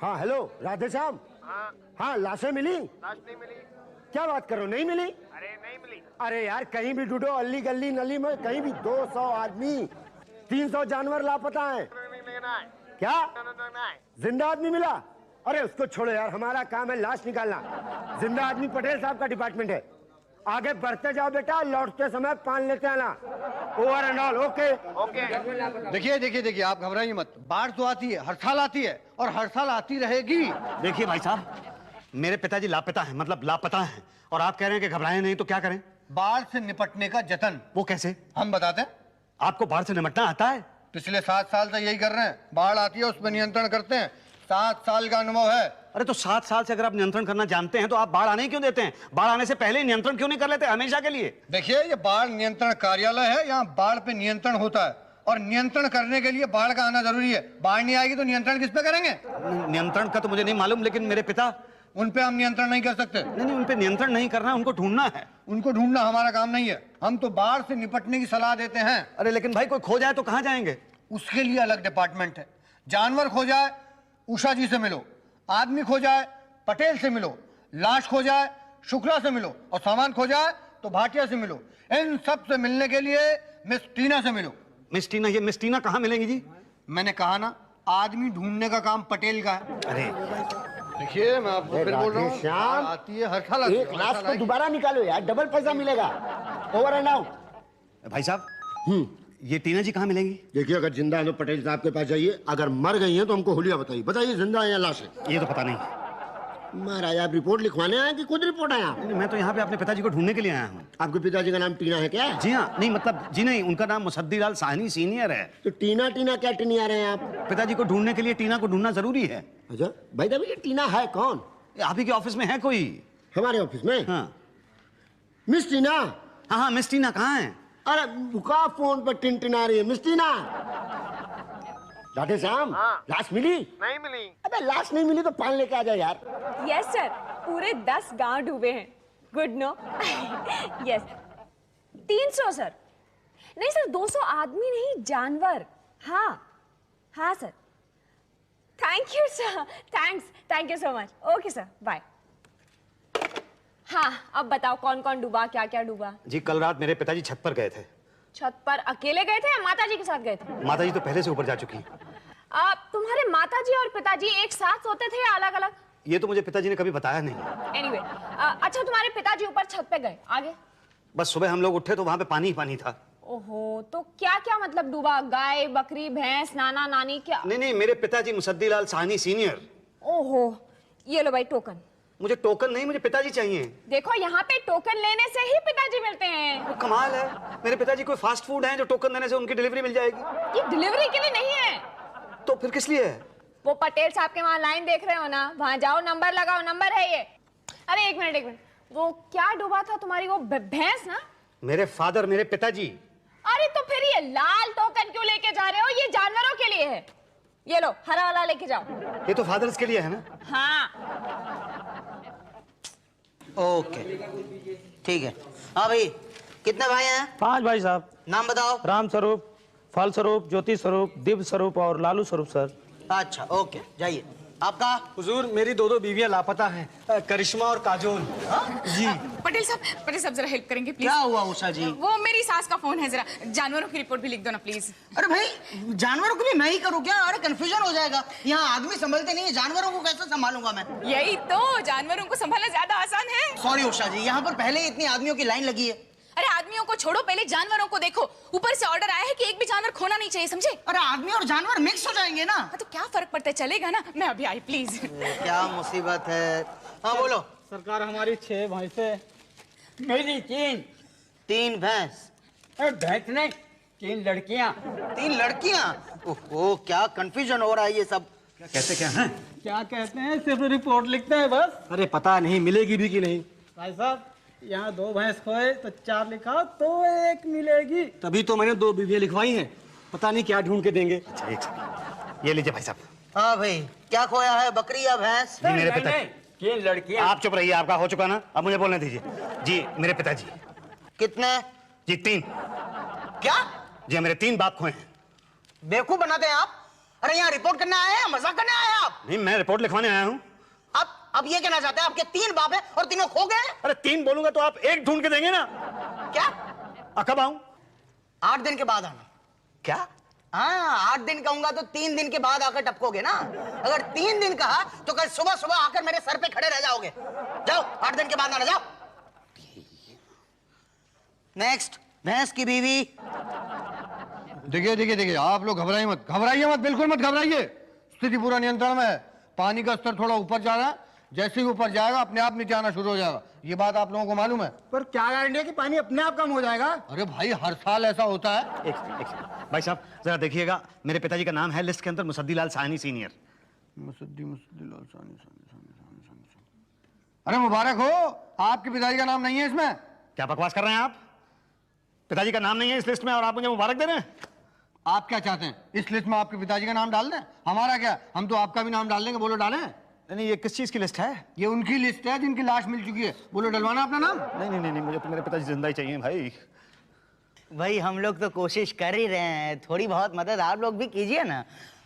हाँ हेलो राधे श्याम। हाँ लाशें मिली? लाश नहीं मिली। क्या बात करो, नहीं मिली? अरे नहीं मिली। अरे यार कहीं भी ढूंढो, अल्ली गली नली में कहीं भी। 200 आदमी, 300 जानवर लापता हैं। क्या जिंदा आदमी मिला? अरे उसको छोड़ो यार, हमारा काम है लाश निकालना। जिंदा आदमी पटेल साहब का डिपार्टमेंट है। आगे बढ़ते जाओ बेटा, लौटते समय पान लेते आना। Over and all okay. Okay. देखिए देखिए देखिए, आप घबराइए मत। बाढ़ तो आती है, हर साल आती है और हर साल आती रहेगी। देखिए भाई साहब, मेरे पिताजी लापता हैं, मतलब लापता हैं, और आप कह रहे हैं कि घबराएं नहीं, तो क्या करें? बाढ़ से निपटने का जतन। वो कैसे? हम बताते हैं। आपको बाढ़ से निपटना आता है? पिछले 7 साल से यही कर रहे हैं। बाढ़ आती है, उस पर नियंत्रण करते हैं। 7 साल का अनुभव है। अरे तो 7 साल से अगर आप नियंत्रण करना जानते हैं तो आप बाढ़ आने क्यों देते हैं? बाढ़ आने से पहले नियंत्रण क्यों नहीं कर लेते हमेशा के लिए? देखिए, ये बाढ़ नियंत्रण कार्यालय है, यहाँ बाढ़ पे नियंत्रण होता है और नियंत्रण करने के लिए बाढ़ का आना जरूरी है। बाढ़ नहीं आएगी तो नियंत्रण किस पे करेंगे? नियंत्रण का तो मुझे नहीं मालूम, लेकिन मेरे पिता। उन पे हम नियंत्रण नहीं कर सकते। नहीं, उन पे नियंत्रण नहीं करना, उनको ढूंढना है। उनको ढूंढना हमारा काम नहीं है। हम तो बाढ़ से निपटने की सलाह देते हैं। अरे लेकिन भाई कोई खो जाए तो कहाँ जाएंगे? उसके लिए अलग डिपार्टमेंट है। जानवर खो जाए, उषा जी से मिलो। आदमी खो जाए, पटेल से मिलो। लाश खो जाए, शुक्ला से मिलो। और सामान खो जाए तो भाटिया से मिलो। इन सब से मिलने के लिए मिस टीना से मिलो। मिस टीना? ये मिस टीना कहाँ मिलेंगी जी? मैंने कहा ना, आदमी ढूंढने का काम पटेल का है। अरे देखिए, मैं आपको फिर बोल रहा हूँ, श्याम, आती है हर साल आती है। एक लाश को दोबारा निकालो यार, डबल पैसा मिलेगा। Over and out. भाई साहब, ये टीना जी कहाँ मिलेंगी? देखिए, अगर जिंदा है तो पटेल साहब के पास जाइए, अगर मर गई हैं तो हमको हुलिया बताइए। बताइए जिंदा है या लाश है? ये तो पता नहीं। महाराज आप रिपोर्ट लिखवाने आए कि खुद रिपोर्ट आया? मैं तो यहाँ पे अपने पिताजी को ढूंढने के लिए आया हूँ। आपके पिताजी का नाम टीना है क्या? जी हाँ, नहीं मतलब जी नहीं, उनका नाम मुसद्दीलाल साहनी सीनियर है। तो टीना टीना क्या टीनिया रहे हैं आप? पिताजी को ढूंढने के लिए टीना को ढूंढना जरूरी है। अच्छा भाई साहब, ये टीना है कौन? आप ही के ऑफिस में है कोई? हमारे ऑफिस में? हाँ मिस टीना? हाँ हाँ, मिस टीना कहाँ है? अरे रुका, फोन पर टिन आ रही है। मिस टीना। राधे श्याम, लाश मिली? नहीं मिली। अबे लाश नहीं मिली तो पान लेके आ जा यार। यस सर, पूरे 10 गांव डूबे हैं। Good no. Yes 300 sir. नहीं सर, 200 आदमी नहीं, जानवर। हाँ हाँ sir. Thank you sir, thank you so much. Okay sir, bye. हाँ अब बताओ, कौन कौन डूबा, क्या क्या डूबा? जी कल रात मेरे पिताजी छत पर गए थे। छत पर अकेले गए थे या माताजी के साथ गए थे? माताजी तो पहले से ऊपर जा चुकी। तुम्हारे माताजी और पिताजी एक साथ सोते थे या अलग अलग? ये तो मुझे पिताजी ने कभी बताया नहीं। एनीवे, अच्छा तुम्हारे पिताजी ऊपर छत पे गए, आगे? बस सुबह हम लोग उठे तो वहां पे पानी ही पानी था। ओहो, तो क्या क्या मतलब डूबा? गाय, बकरी, भैंस, नाना नानी, क्या? नहीं, मेरे पिताजी मुसद्दीलाल साहनी सीनियर। ओहो, ये लो भाई टोकन। मुझे टोकन नहीं, मुझे पिताजी चाहिए। देखो यहाँ पे टोकन लेने से ही पिताजी मिलते हैं। वो कमाल है, मेरे पिताजी कोई फास्ट फूड है जो टोकन देने से उनकी डिलीवरी मिल जाएगी? ये डिलीवरी के लिए नहीं है। तो फिर किस लिए है? वो पटेल साहब के वहाँ लाइन देख रहे हो ना, वहाँ जाओ, नंबर लगाओ, नंबर है ये। अरे एक मिनट, वो क्या डूबा था तुम्हारी? वो भैंस ना? मेरे फादर, मेरे पिताजी। अरे तो फिर ये लाल टोकन क्यों लेके जा रहे हो? ये जानवरों के लिए है। ये लो हरा वाला लेके जाओ। ये तो फादर्स के लिए है ना? हाँ ओके ठीक है। हाँ भाई, कितने भाई हैं? 5 भाई साहब। नाम बताओ। राम स्वरूप, फल स्वरूप, ज्योति स्वरूप, दिव्य स्वरूप और लालू स्वरूप सर। अच्छा ओके, जाइए। आपका? हुजूर मेरी 2 बीवियां लापता हैं, करिश्मा और काजोल। जी पटेल साहब जरा हेल्प करेंगे प्लीज। क्या हुआ उषा जी? वो मेरी सास का फोन है, जरा जानवरों की रिपोर्ट भी लिख दो ना प्लीज। अरे भाई, जानवरों को भी मैं ही करूँ क्या? अरे कंफ्यूजन हो जाएगा। यहाँ आदमी संभलते नहीं है, जानवरों को कैसे संभालूंगा मैं? यही तो, जानवरों को संभालना ज्यादा आसान है। सॉरी उषा जी, यहाँ पर पहले ही इतनी आदमियों की लाइन लगी है। अरे आदमियों को छोड़ो, पहले जानवरों को देखो। ऊपर से ऑर्डर आया है कि एक भी जानवर खोना नहीं चाहिए, समझे? अरे आदमी और जानवर मिक्स हो जाएंगे ना। हाँ, तो क्या फर्क पड़ता है, चलेगा ना। मैं अभी आई प्लीज। क्या मुसीबत है। हाँ बोलो। सरकार हमारी 6 भैंसे। मेरी 3 भैंस। भैंस नहीं, 3 लड़कियां। 3 लड़कियां? ओहो, क्या कंफ्यूजन हो रहा है ये सब। क्या कहते क्या हैं? क्या कहते हैं, सिर्फ रिपोर्ट लिखते हैं बस। अरे पता नहीं मिलेगी भी कि नहीं। भाई साहब, यहाँ 2 भैंस खोए तो 4 लिखा तो 1 मिलेगी। तभी तो मैंने 2 बीवियां लिखवाई हैं, पता नहीं क्या ढूंढ के देंगे। अच्छा एक सेकंड, ये लीजिए भाई साहब। हाँ भाई, क्या खोया है, बकरी या भैंस? जी मेरे पिता। 3 लड़कियां। आप चुप रहिए, आपका हो चुका ना, अब मुझे बोलने दीजिए। जी मेरे पिताजी। कितने? जी 3। क्या? जी मेरे 3 बाप खोए हैं। बेवकूफ बनाते हैं आप। अरे यहाँ रिपोर्ट करने आए हैं, मजाक करने आए हैं आप? नहीं, मैं रिपोर्ट लिखवाने आया हूँ। अब ये कहना चाहते हैं आपके 3 बाप हैं और तीनों खो गए? अरे 3 बोलूंगा तो आप 1 ढूंढ के देंगे ना। क्या? कब आऊं? 8 दिन के बाद आना। क्या? हाँ, 8 दिन कहूंगा तो 3 दिन के बाद आकर टपकोगे ना। अगर 3 दिन कहा तो कल सुबह सुबह आकर मेरे सर पे खड़े रह जाओगे। जाओ, 8 दिन के बाद आना, जाओ। नेक्स्ट, भैंस की बीवी। देखिए, आप लोग घबराइए मत, बिल्कुल मत घबराइए। स्थिति पूरा नियंत्रण में है। पानी का स्तर थोड़ा ऊपर जा रहा है, जैसे ही ऊपर जाएगा अपने आप नीचे आना शुरू हो जाएगा। ये बात आप लोगों को मालूम है? पर क्या गारंटी है कि पानी अपने आप कम हो जाएगा? अरे भाई, हर साल ऐसा होता है। एक सेकंड। भाई साहब जरा देखिएगा, मेरे पिताजी का नाम है लिस्ट के अंदर मुसद्दीलाल साहनी सीनियर। मुसद्दीलाल साहनी। अरे मुबारक हो, आपके पिताजी का नाम नहीं है इसमें। क्या बकवास कर रहे हैं आप? पिताजी का नाम नहीं है इस लिस्ट में और आप मुझे मुबारक दे रहे हैं? आप क्या चाहते हैं, इस लिस्ट में आपके पिताजी का नाम डाल दें? हमारा क्या, हम तो आपका भी नाम डाल देंगे। बोलो डालें। नहीं, ये किस चीज की लिस्ट है? ये उनकी लिस्ट है जिनकी लाश मिल चुकी है। बोलो डलवाना अपना नाम। नहीं, मुझे तो मेरे पिताजी जिंदा ही चाहिए भाई। भाई हम लोग तो कोशिश कर ही रहे हैं, थोड़ी बहुत मदद आप लोग भी कीजिए ना।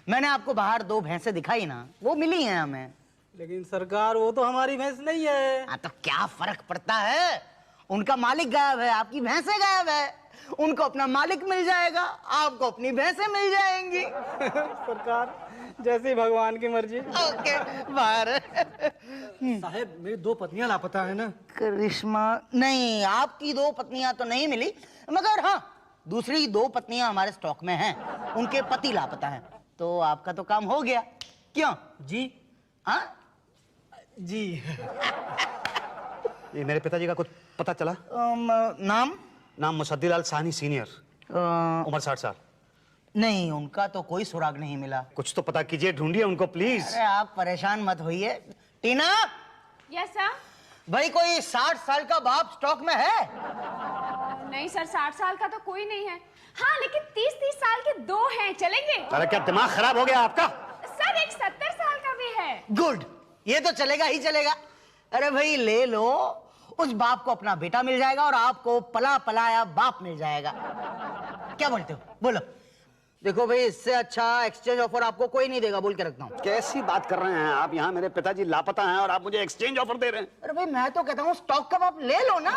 मैंने आपको बाहर 2 भैंसें दिखाई ना, वो मिली हैं हमें। लेकिन सरकार वो तो हमारी भैंस नहीं है। हाँ, तो क्या फर्क पड़ता है? उनका मालिक गायब है, आपकी भैंसें गायब है। उनको अपना मालिक मिल जाएगा, आपको अपनी भैंसें मिल जाएंगी। सरकार जैसी भगवान की मर्जी। ओके, बाहर। साहब, मेरी 2 पत्नियां लापता है ना। करिश्मा नहीं, आपकी 2 पत्नियां तो नहीं मिली, मगर हाँ, दूसरी 2 पत्नियां हमारे स्टॉक में हैं। उनके पति लापता हैं। तो आपका तो काम हो गया। क्यों जी? हाँ जी। ये मेरे पिताजी का कुछ पता चला? नाम मुसद्दीलाल साहनी सीनियर, उम्र 60 साल। नहीं, उनका तो कोई सुराग नहीं मिला। कुछ तो पता कीजिए, ढूंढिए उनको प्लीज। अरे आप परेशान मत होइए। टीना, यस सर। भाई कोई 60 साल का बाप स्टॉक में है? नहीं सर, 60 साल का तो कोई नहीं है। हाँ, लेकिन 30-30 साल के 2 हैं, चलेंगे? अरे क्या दिमाग खराब हो गया आपका? सर, एक 70 साल का भी है। गुड, ये तो चलेगा ही चलेगा। अरे भाई ले लो, उस बाप को अपना बेटा मिल जाएगा और आपको पला पलाया बाप मिल जाएगा। क्या बोलते हो, बोलो। देखो भाई, इससे अच्छा एक्सचेंज ऑफर आपको कोई नहीं देगा, बोल के रखता हूँ। कैसी बात कर रहे हैं आप? यहाँ मेरे पिताजी लापता हैं और आप मुझे एक्सचेंज ऑफर दे रहे हैं? अरे भाई, मैं तो कहता हूँ स्टॉक का बाप ले लो ना।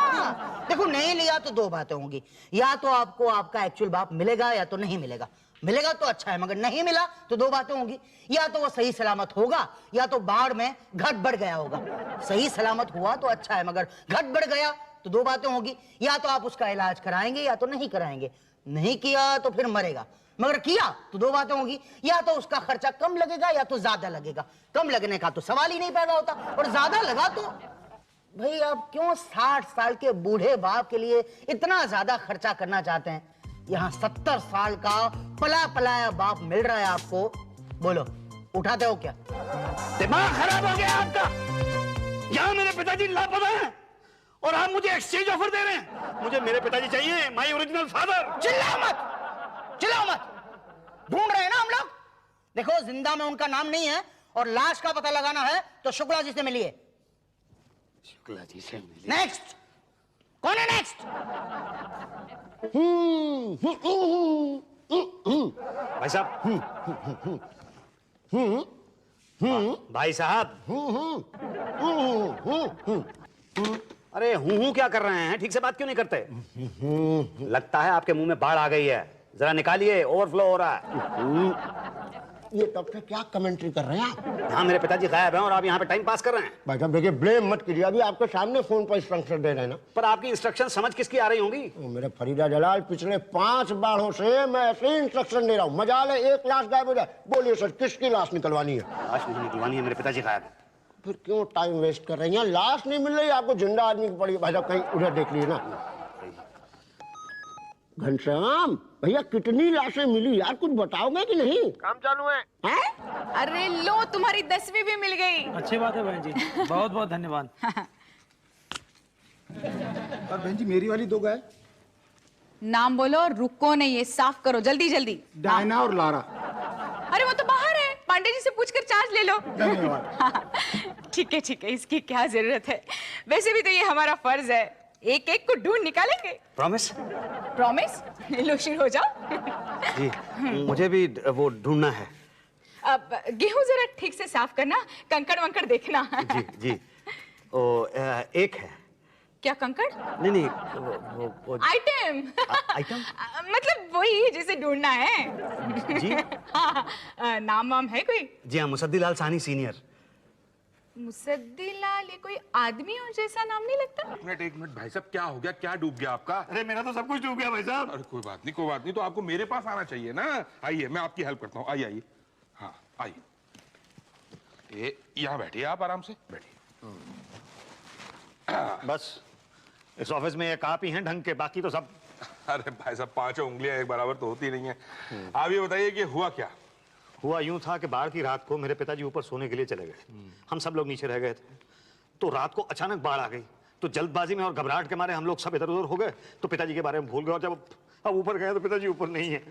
देखो, नहीं लिया तो 2 बातें होंगी, या तो आपको आपका एक्चुअल बाप मिलेगा या तो नहीं मिलेगा। मिलेगा तो अच्छा है, मगर नहीं मिला तो 2 बातें होंगी, या तो वो सही सलामत होगा या तो बाढ़ में घट बढ़ गया होगा। सही सलामत हुआ तो अच्छा है, मगर घट बढ़ गया तो 2 बातें होंगी, या तो आप उसका इलाज कराएंगे या तो नहीं कराएंगे। नहीं किया तो फिर मरेगा, मगर किया तो 2 बातें होंगी, या तो उसका खर्चा कम लगेगा या तो ज्यादा लगेगा। कम लगने का तो सवाल ही नहीं पैदा होता, और ज्यादा लगा तो भाई आप क्यों 60 साल के बूढ़े बाप के लिए इतना ज्यादा खर्चा करना चाहते हैं? यहाँ 70 साल का पला पलाया बाप मिल रहा है आपको। बोलो, उठाते हो क्या? दिमाग खराब हो गया आपका? यहाँ मेरे पिताजी लापता हैं और आप मुझे एक्सचेंज ऑफर दे रहे हैं? मुझे मेरे पिताजी चाहिए, माय ओरिजिनल फादर। चिल्लाओ मत, ढूंढ रहे हैं ना हम लोग। देखो, जिंदा में उनका नाम नहीं है और लाश का पता लगाना है तो शुक्ला जी से मिलिए। शुक्ला जी से मिलिए। नेक्स्ट, कौन है नेक्स्ट? भाई साहब, भाई साहब, अरे हूं क्या कर रहे हैं? ठीक से बात क्यों नहीं करते? लगता है आपके मुंह में बाढ़ आ गई है, जरा निकालिए, ओवरफ्लो हो रहा है। ये डॉक्टर क्या कमेंट्री कर रहे हैं आप? हाँ, मेरे पिताजी गायब हैं और आप यहाँ पे टाइम पास कर रहे हैं। भाई साहब देखिए, ब्लेम मत कीजिए, अभी आपके सामने फोन पर इंस्ट्रक्शन दे रहे हैं ना। पर आपकी इंस्ट्रक्शन समझ किसकी आ रही होंगी? मेरे फरीदा जलाल, पिछले 5 बाढ़ों से मैं ऐसे ही इंस्ट्रक्शन दे रहा हूँ। मजाल है एक लाश गायब हो जाए। बोलिए सर, किसकी लाश निकलवानी है? लाश नहीं निकलवानी है, मेरे पिताजी गायब हैं। फिर क्यों टाइम वेस्ट कर रहे हैं? लाश नहीं मिल रही, आपको जिंदा आदमी की पड़ी। भाई साहब कहीं उधर देख लीजिए ना। घनश्याम भैया, कितनी लाशें मिली यार, कुछ बताओगे कि नहीं? काम चालू है। हैं? अरे लो, तुम्हारी 10वीं भी मिल गई। अच्छी बात है बहन जी, बहुत बहुत धन्यवाद। और बहन जी, मेरी वाली 2 गए। नाम बोलो, रुको नहीं, ये साफ करो जल्दी जल्दी। डायना और लारा। अरे वो तो बाहर है, पांडे जी से पूछकर चार्ज ले लो। धन्यवाद। ठीक है, इसकी क्या जरूरत है? वैसे भी तो ये हमारा फर्ज है, एक एक को ढूंढ निकालेंगे। प्रॉमिस? प्रॉमिस? लो, शुरू हो जाओ। जी, मुझे भी वो ढूंढना है। अब गेहूं जरा ठीक से साफ करना, कंकड़ वंकड़ देखना। जी जी। एक है। क्या कंकड़? नहीं वो आइटम। आइटम मतलब वही जिसे ढूंढना है। जी। हाँ, नाम वाम है कोई? जी हाँ, मुसद्दीलाल सानी सीनियर। मुसद्दीलाल, ये कोई आदमी हो जैसा नाम नहीं लगता? एक मिनट भाई साहब, क्या हो गया, क्या डूब गया आपका? अरे मेरा तो सब कुछ डूब गया भाई साहब। अरे कोई बात नहीं, तो आपको मेरे पास आना चाहिए ना। आइए, मैं आपकी हेल्प करता हूँ। आइए। हाँ आइए, ये यहाँ बैठिए, आप आराम से बैठिए। बस इस ऑफिस में एक आप ही हैं ढंग के, बाकी तो सब। अरे भाई साहब, 5 उंगलियां एक बराबर तो होती नहीं है। आप ये बताइए कि हुआ क्या? हुआ यूं था कि बाढ़ की रात को मेरे पिताजी ऊपर सोने के लिए चले गए। हम सब लोग नीचे रह गए थे। तो रात को अचानक बाढ़ आ गई, तो जल्दबाजी में और घबराहट के मारे हम लोग सब इधर उधर हो गए, तो पिताजी के बारे में भूल गए। और जब अब ऊपर गए तो पिताजी ऊपर नहीं है।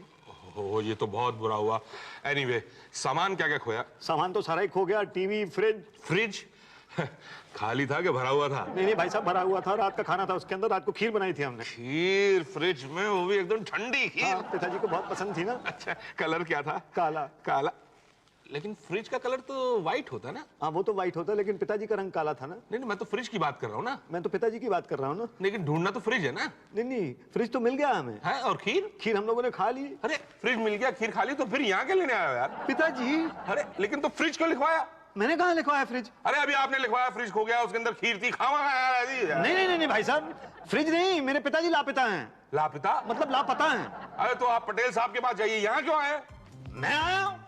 ओह, ये तो बहुत बुरा हुआ। एनीवे, सामान क्या क्या खोया? सामान तो सारा ही खो गया। टीवी, फ्रिज खाली था कि भरा हुआ था? नहीं भाई साहब, भरा हुआ था। रात का खाना था उसके अंदर। रात को खीर बनाई थी हमने। खीर फ्रिज में, वो भी एकदम ठंडी खीर? हाँ, पिताजी को बहुत पसंद थी ना। अच्छा, कलर क्या था? काला। लेकिन फ्रिज का कलर तो व्हाइट होता है ना? हाँ, वो तो व्हाइट होता है, लेकिन पिताजी का रंग काला था ना। नहीं, मैं तो फ्रिज की बात कर रहा हूँ ना। मैं तो पिताजी की बात कर रहा हूँ ना। लेकिन ढूंढना तो फ्रिज है ना? नहीं, फ्रिज तो मिल गया हमें। है? और खीर हम लोगों ने खा ली। अरे फ्रिज मिल गया, खीर खा ली, तो फिर यहाँ क्या लेने आया यार? पिताजी। अरे लेकिन तो फ्रिज क्यों लिखवाया? मैंने कहाँ लिखवाया फ्रिज? अरे अभी आपने लिखवाया फ्रिज खो गया, उसके अंदर खीर थी, खावा यार। नहीं भाई साहब, फ्रिज नहीं, मेरे पिताजी लापता हैं। लापता मतलब लापता हैं। अरे तो आप पटेल साहब के पास जाइए, यहाँ क्यों आए? मैं आया हूँ,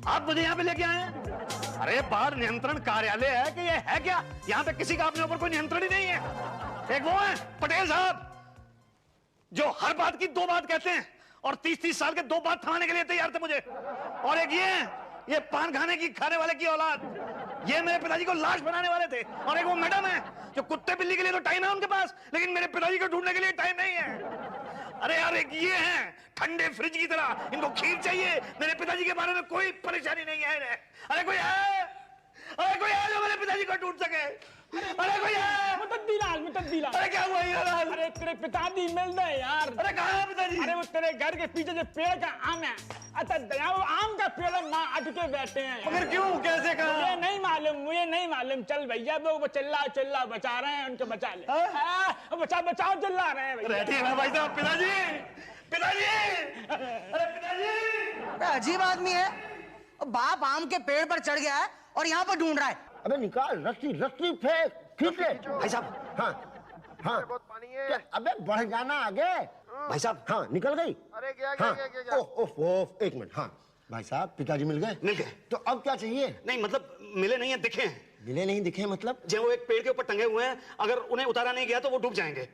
आप मुझे यहाँ पे लेके आए हैं। अरे बाढ़ नियंत्रण कार्यालय है कि ये है क्या? यहाँ पे किसी का अपने ऊपर कोई नियंत्रण ही नहीं है। एक वो है पटेल साहब, जो हर बात की 2 बात कहते हैं और 30-30 साल के 2 बात थमाने के लिए तैयार थे मुझे। और एक ये पान खाने वाले की औलाद, ये मेरे पिताजी को लाश बनाने वाले थे। और एक वो मैडम है, जो कुत्ते बिल्ली के लिए तो टाइम है उनके पास, लेकिन मेरे पिताजी को ढूंढने के लिए टाइम नहीं है। अरे यार, एक ये है ठंडे फ्रिज की तरह, इनको खीर चाहिए। मेरे पिताजी के बारे में कोई परेशानी नहीं है इन्हें। अरे कोई है जो मेरे पिताजी को ढूंढ सके? अरे कोई है? मुतद्दीलाल। अरे क्या हुआ यार? अरे तेरे पिताजी मिल गए यार। अरे कहाँ है पिताजी? अरे वो तेरे घर के पीछे जो पेड़ का आम है, अच्छा दया, वो आम का पेड़ है, माँ अटके बैठे हैं। मगर क्यों, कैसे, कहाँ? मुझे नहीं मालूम। चल भैया, वो चिल्ला बचा रहे हैं, उनको बचा ले। बचाओ चिल्ला रहे हैं भैया। रहती है ना भाई साहब। पिताजी। अरे पिताजी। अजीब आदमी है, बाप आम के पेड़ पर चढ़ गया है और यहाँ पर ढूंढ रहा है। अबे निकाल, रस्सी फेंक, खींच ले। भाई साहब। हाँ बहुत पानी है। अबे बढ़ जाना आगे। भाई साहब। हाँ, निकल गई। अरे गया। ओह, एक मिनट। हाँ भाई साहब, पिताजी मिल गए? तो अब क्या चाहिए? नहीं मतलब मिले नहीं है, दिखे हैं। मिले नहीं दिखे मतलब? जब वो एक पेड़ के ऊपर टंगे हुए हैं, अगर उन्हें उतारा नहीं गया तो वो डूब जाएंगे।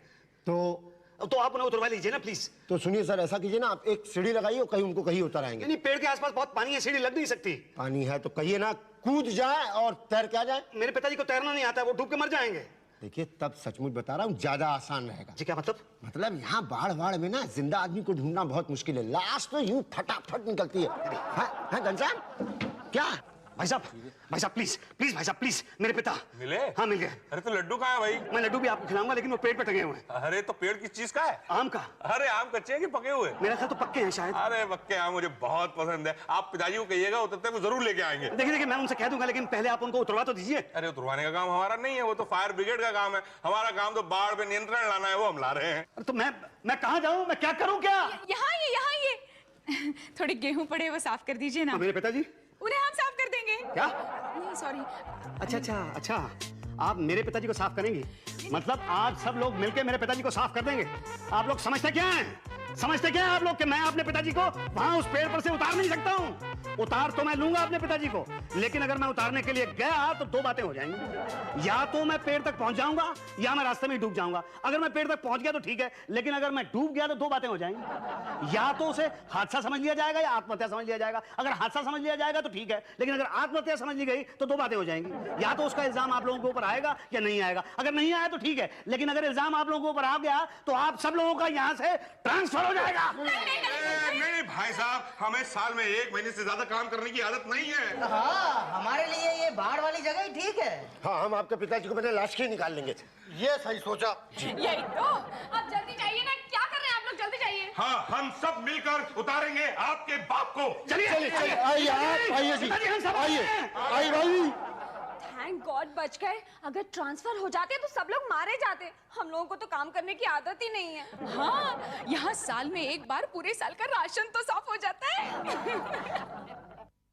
तो आप उन्हें उतरवा लीजिए ना प्लीज। तो सुनिए सर, ऐसा कीजिए ना, आप एक सीढ़ी लगाइए, कहीं उनको कहीं उतर आएंगे। नहीं, पेड़ के आसपास बहुत पानी है, सीढ़ी लग नहीं सकती। पानी है तो कहिए ना, कूद जाए और तैर के आ जाए। मेरे पिताजी को तैरना नहीं आता, वो डूब के मर जाएंगे। देखिए, तब सचमुच बता रहा हूँ, ज्यादा आसान रहेगा। जी क्या मतलब? मतलब यहाँ बाढ़ में ना जिंदा आदमी को ढूंढना बहुत मुश्किल है। लाश तो यूं फटाफट निकलती है घनश्याम? क्या भाई साहब प्लीज भाई साहब प्लीज, मेरे पिता मिले? हाँ मिल गए। अरे तो लड्डू कहाँ है भाई? मैं लड्डू भी आपको खिलाऊंगा, लेकिन वो पेड़ पे टंगे हुए हैं। अरे तो पेड़ किस चीज का है? आम का। अरे आम कच्चे हैं कि पके हुए? मेरा ख्याल तो पक्के हैं शायद। अरे पक्के आम मुझे बहुत पसंद है। आप पिताजी को कहिएगा, उतरते वो जरूर लेके आएंगे। देखिए मैं उनसे कह दूंगा, लेकिन पहले आप उनको उतरवा तो दीजिए। अरे उतरवाने का काम हमारा नहीं है, वो तो फायर ब्रिगेड का काम है। हमारा काम तो बाढ़ पे नियंत्रण लाना है, वो हम ला रहे हैं। तो मैं कहाँ जाऊँ, मैं क्या करूँ? क्या यहाँ ये थोड़े गेहूं पड़े, वो साफ कर दीजिए ना। मेरे पिताजी? उन्हें हम साफ कर देंगे। क्या? नहीं सॉरी। अच्छा, आप मेरे पिताजी को साफ करेंगी? मतलब आज सब लोग मिलके मेरे पिताजी को साफ कर देंगे? आप लोग समझते क्या हैं आप लोग कि मैं अपने पिताजी को वहां उस पेड़ पर से उतार नहीं सकता हूं? उतार तो मैं लूंगा अपने पिताजी को, लेकिन अगर मैं उतारने के लिए गया तो 2 बातें हो जाएंगी। या तो मैं पेड़ तक पहुंच जाऊंगा, या मैं रास्ते में डूब जाऊंगा। अगर मैं पेड़ तक पहुंच गया तो ठीक है, लेकिन अगर मैं डूब गया तो 2 बातें हो जाएंगी। या तो उसे हादसा समझ लिया जाएगा या आत्महत्या समझ लिया जाएगा। अगर हादसा समझ लिया जाएगा तो ठीक है, लेकिन अगर आत्महत्या समझ ली गई तो 2 बातें हो जाएंगी। या तो उसका इल्जाम आप लोगों के ऊपर आएगा या नहीं आएगा। अगर नहीं आया तो ठीक है, लेकिन अगर इल्जाम आप लोगों के ऊपर आ गया तो आप सब लोगों का यहां से ट्रांसफर हो जाएगा। नहीं भाई साहब, हमें साल में 1 महीने से ज्यादा काम करने की आदत नहीं है। हाँ, हमारे लिए ये बाढ़ वाली जगह ही ठीक है। हाँ, हम आपके पिताजी को मैंने लाश के निकाल लेंगे। ये सही सोचा। यही तो। अब जल्दी जाइए ना, क्या कर रहे हैं आप लोग? जल्दी जाइए। हाँ, हम सब मिलकर उतारेंगे आपके बाप को। चलिए यार आइए जी, पिताजी हम सब आइए, आइए भाई। थैंक गॉड बच गए। अगर ट्रांसफर हो जाते तो सब लोग मारे जाते। हम लोगों को तो काम करने की आदत ही नहीं है। हाँ, यहाँ साल में एक बार पूरे साल का राशन तो साफ हो जाता है।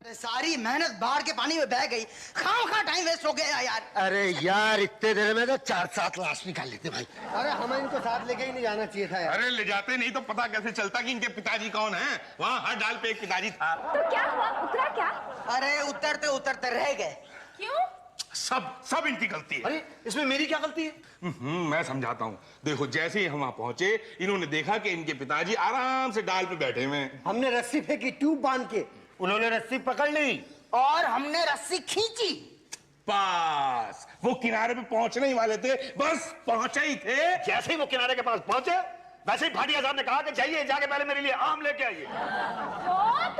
सारी मेहनत बाढ़ के पानी में बह गई, खामखा टाइम वेस्ट हो गया यार। अरे यार इतने देर में तो 4-7 लाश निकाल लेते भाई। अरे हमें इनको साथ लेके ही नहीं जाना चाहिए था यार। अरे ले जाते नहीं तो पता कैसे चलता कि इनके पिताजी कौन हैं? वहाँ हर डाल पे एक पिताजी था। तो क्या हुआ, उतरा क्या? अरे उतरते उतरते रह गए। क्यों? सब इनकी गलती है। अरे इसमें मेरी क्या गलती है? मैं समझाता हूँ। देखो जैसे ही हम वहाँ पहुंचे, इन्होंने देखा कि इनके पिताजी आराम से डाल पे बैठे हुए हैं। हमने रस्सी फेंकी ट्यूब बांध के, उन्होंने रस्सी पकड़ ली और हमने रस्सी खींची। पास वो किनारे पे पहुंचने ही वाले थे, बस पहुंचे ही थे। जैसे ही वो किनारे के पास पहुंचे, वैसे ही भाटिया साहब ने कहा कि जाइए जाके पहले मेरे लिए आम लेके आइए। तो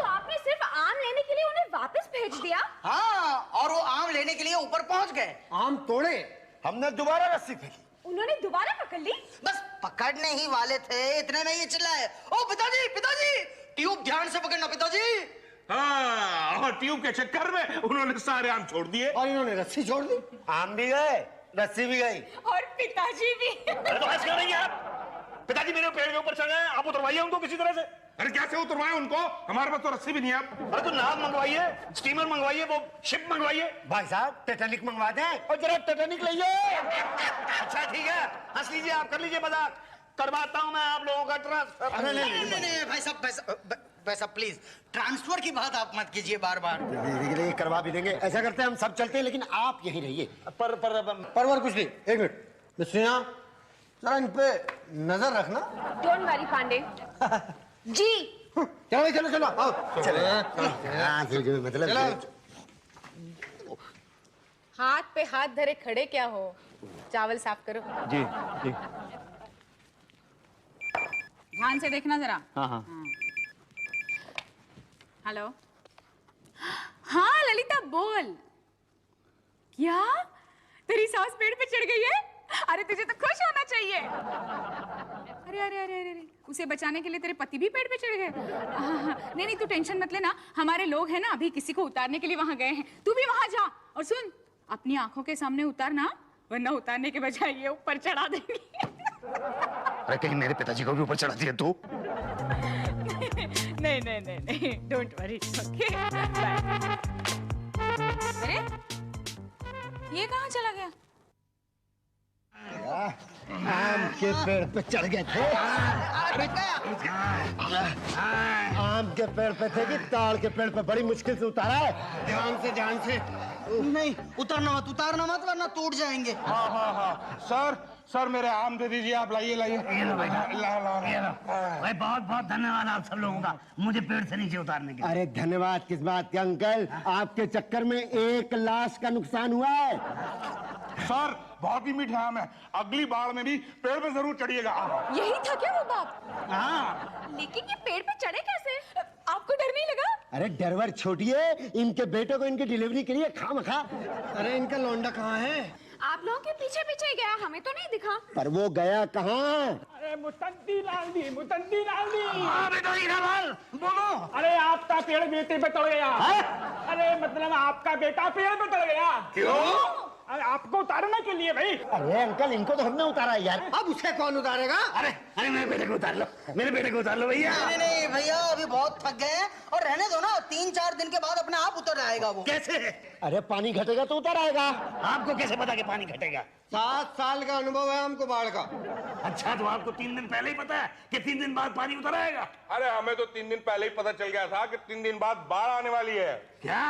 आपने सिर्फ आम लेने के लिए उन्हें वापस भेज दिया? हाँ, और वो आम लेने के लिए ऊपर पहुंच गए। आम तोड़े, हमने दोबारा रस्सी फेंकी। उन्होंने दोबारा पकड़ ली? बस पकड़ने ही वाले थे, इतने में ये चिल्लाए, ओ पिताजी पिताजी, ट्यूब ध्यान से पकड़ना पिताजी। हाँ, और ट्यूब के चक्कर में उन्होंने सारे आम छोड़ दिए और इन्होंने रस्सी छोड़ दी। आम भी गए, रस्सी भी गई। और पिताजी भी। अरे तो ऐसे क्यों नहीं है आप? पिताजी मेरे पेड़ के ऊपर चढ़ गए, आप उतरवाइए उनको किसी तरह से। अरे कैसे उतरवाए उनको? हमारे पास तो रस्सी भी नहीं है। अरे तो नाव मंगवाइए, स्टीमर मंगवाइए, वो शिप मंगवाइए। भाई साहब टेटानिक मंगवा दें और जरा टेटानिक लाइए। अच्छा ठीक है, हंस लीजिए, आप कर लीजिए मजाक, करवाता हूं मैं आप लोगों का ट्रांसफर। अरे नहीं भाई साहब प्लीज, ट्रांसफर की बात आप मत कीजिए बार बार। धीरे करवा भी देंगे। ऐसा करते हैं हम सब चलते हैं, लेकिन आप यहीं रहिए। परवर कुछ नहीं, एक मिनट मिस्ट्रिया, जरा इन पे नजर रखना। Don't worry Pandey ji. चलो भाई चलो चलो आओ चलो। मतलब हाथ पे हाथ धरे खड़े क्या हो, चावल साफ करो। जी जी। ध्यान से देखना जरा। हाँ हाँ। हेलो। हाँ ललिता बोल। क्या तेरी सास पेड़ पे चढ़ गई है? अरे तुझे तो खुश होना चाहिए। अरे अरे अरे अरे अरे, उसे बचाने के लिए तेरे पति भी पेड़ पे चढ़ गए? नहीं नहीं तू टेंशन मत लेना, हमारे लोग हैं ना, अभी किसी को उतारने के लिए वहां गए हैं। तू भी वहां जा और सुन, अपनी आंखों के सामने उतारना, वरना उतारने के बजाय ये ऊपर चढ़ा देंगे। अरे कहीं मेरे पिताजी को भी ऊपर चढ़ा दिया तू? नहीं नहीं नहीं नहीं, डोंट वरी, ओके बाय। अरे ये कहाँ चला गया? आम के पेड़ पे चढ़ गए थे। आम के पेड़ पे थे कि ताड़ के पेड़ पे? बड़ी मुश्किल से उतारा है, ध्यान से। नहीं उतारना मत वरना टूट जाएंगे। हाँ सर मेरे आम दे दीजिए, आप लाइए भाई बहुत बहुत धन्यवाद आप सब लोगों का मुझे पेड़ से नीचे उतारने के लिए। अरे धन्यवाद किस बात के अंकल, आपके चक्कर में 1 लाश का नुकसान हुआ है। सर बहुत ही मीठा आम है, अगली बार में भी पेड़ पे जरूर चढ़िएगा। यही था क्या वो बात? हाँ। लेकिन ये पेड़ पे चढ़े कैसे? आपको डर नहीं लगा? अरे डरवर छोड़िए, इनके बेटे को इनकी डिलीवरी के लिए खामखा। अरे इनका लौंडा कहाँ है? आप लोगों के पीछे पीछे गया, हमें तो नहीं दिखा। पर वो गया कहाँ? अरे मुतंदी लाल दी। हाँ बेटा इधर बोलो। अरे आपका पेड़ बेटे पे चढ़ गया। अरे मतलब आपका बेटा पेड़ पे चढ़ गया। क्यों? अरे आपको उतारने के लिए भाई। अरे अंकल इनको तो हमने उतारा यार, अब उसे कौन उतारेगा? अरे अरे मेरे बेटे को उतार लो, मेरे बेटे को उतार लो भैया। नहीं भैया, अभी बहुत थक गए हैं और रहने दो ना, 3-4 दिन के बाद अपने आप उतर आएगा वो। कैसे? अरे पानी घटेगा तो उतर आएगा। आपको कैसे पता कि पानी घटेगा? 7 साल का अनुभव है हमको बाढ़ का। अच्छा तो आपको 3 दिन पहले ही पता है कि 3 दिन बाद पानी उतर आएगा? अरे हमें तो 3 दिन पहले ही पता चल गया था कि 3 दिन बाद बाढ़ आने वाली है। क्या?